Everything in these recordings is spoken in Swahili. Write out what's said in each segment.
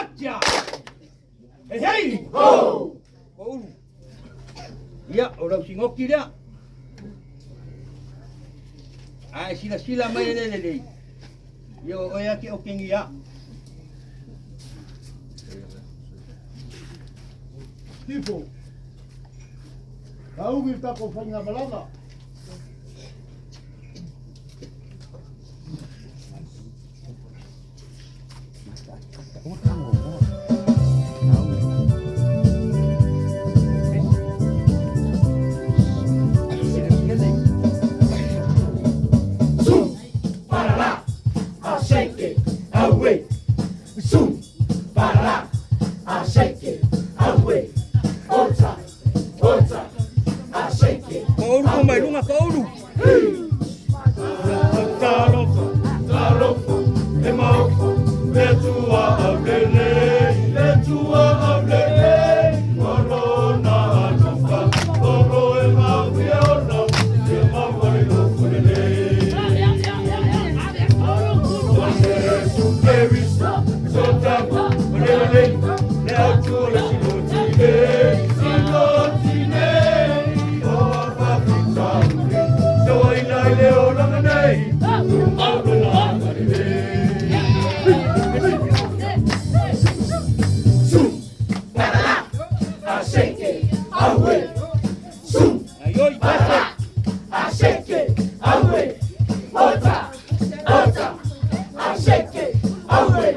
Atia! Hei hei! Ho! Koulu! Ia, o rau singoki rea. Ai, sila mai lelelei. Ia, o ea ke o kengi ia. Tipo, kau kita ko whainga malanga. Zoom, para lá, a shake it away. Zoom, para lá, a shake it away. Ota, a shake it. Koulu ko mai lunga koulu. Tarofa, e maufa, le tua aulele, morona alufa, oro e mau e ona, e mau e lofulele. Yesu Cristo, sotama, olele, le autua le sinotine, o afafita ule, so ina ile olanganei, tu maulona aulele. Zoom, para lá, a shake it away. Zoom, Aioi, para lá, a shake it away. Ota, a shake it away.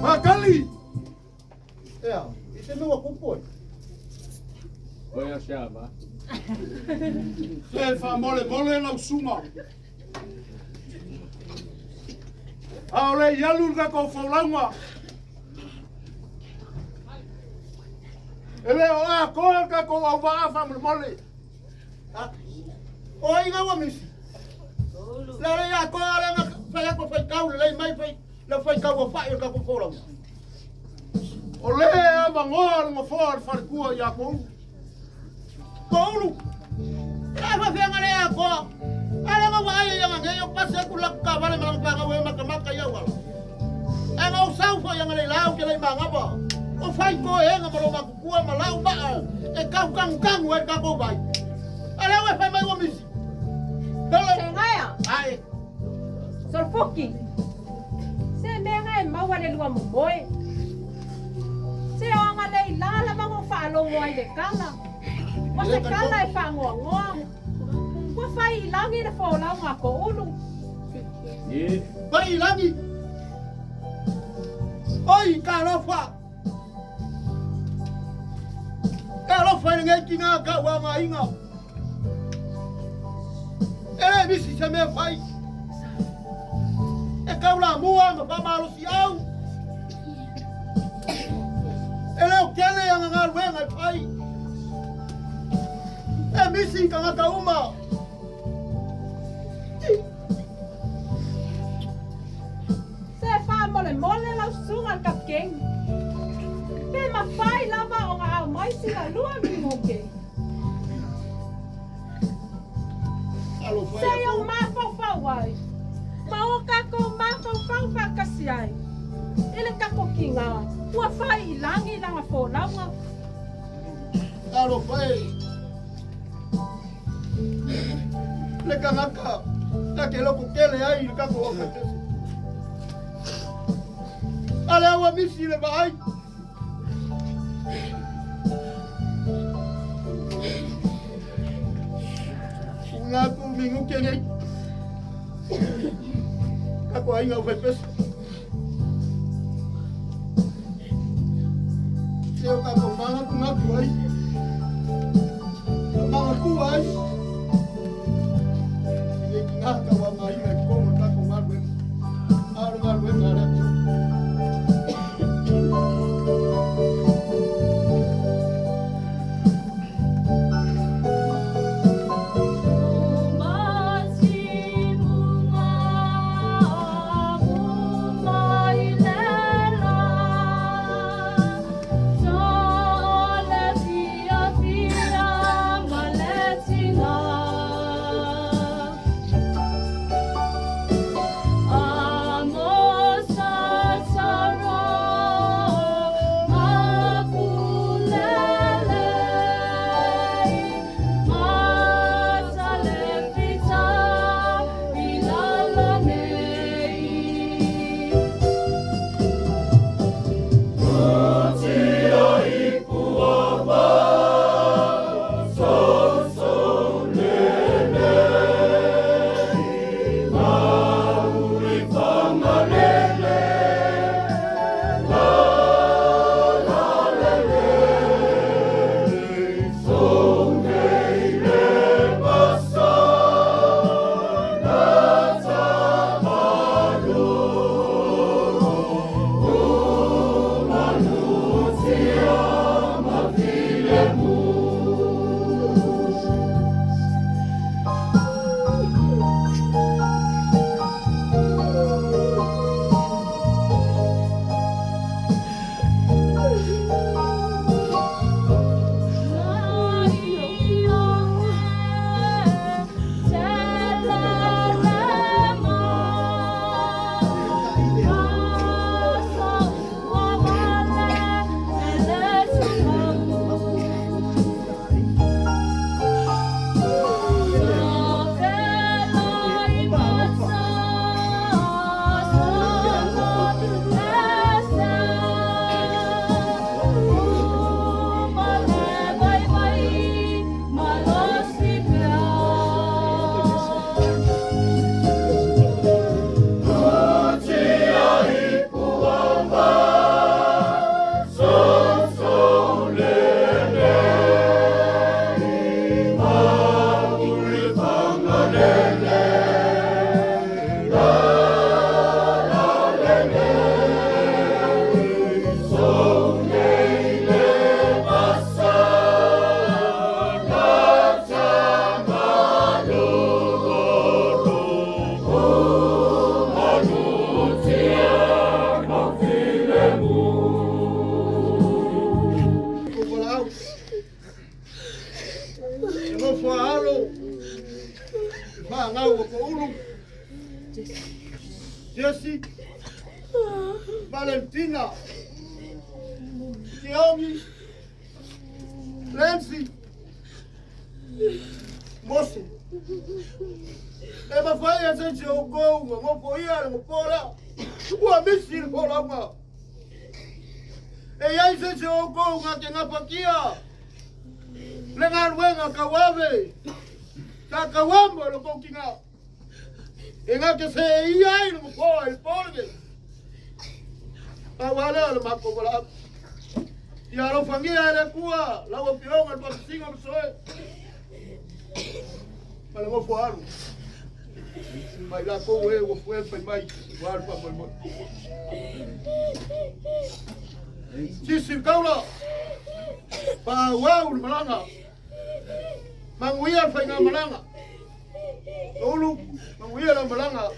Makali! Ea, ite nua kupoi. Oia siava. Se fa mole lau sunga. Aole yalu ka ko faulanga. Ele o a ko ka ko au va fa mole. O inga wa misi. La le ya ko ala na fa ko fa kau le mai fa la fa kau fa ka ko faulanga. Ole ma ngor mo for far ku ya ko. Koulu. Apa fianga le ako? Ala nga wa ay yang ngayo pase ku lakka wala mang panga we makamaka ya wala. Ang usaw fo yang le law ke le manga ba. O fai ko e nga malo makukua malau ba. E kang we ka ko bai. Ala we fai mai wa misi. Dole. Ngaya. Ai. Sorfoki. Se menga e mawa le lua moe. Se anga le lala mango fa lo ngoi le kala. Wa se kala e fa ngoa. Wa fai langi le fo la nga ko ulu. Bai langi. Oi kalofa. Kalofa ngai kinga ka wa nga inga. Misi se me fai. E kaula mua ma pa malo si au. Ele o kele yang ngal we ngai fai. Misi ka ngata uma. Se fa mole la sunga ka keng. Pe ma fai lava o nga au mai si la lua mi mo ke. Se yo ma fa wai. Ma o ka ko ma fa kasi ai. Ele ka ko kinga. Wa fai ilangi langa fo langa. Alo fai. Le kanaka. Ta ke lo kele ai ka ko ka. Ale wa misi le vai. Ngaku minggu kenge. Aku ay nga ufepes. Siyo kako mga ngaku ay. Mga kuay. Hindi nga kawa mga ingay ko. Kako ngalwen. Araw ngalwen ngalwen. Jesse, Valentina, Naomi, Nancy, Mosi. Eba faya seche ogonga, ngopo iya ngopola. Wa misil pola ma. E yai seche ogonga ke ngapakia. Lengan wenga kawabe. Ta kawambo lo kokinga. Enga que se ia no po el polge. Awala lo makobola. Ya lo fangia de cua, la opión al pasinga soe. Para mo foaru. Vai lá com eu foi foi mais foaru para mo. Si circaula. Pa wau malanga. Manguia foi na malanga. Tolu, manguia la malanga.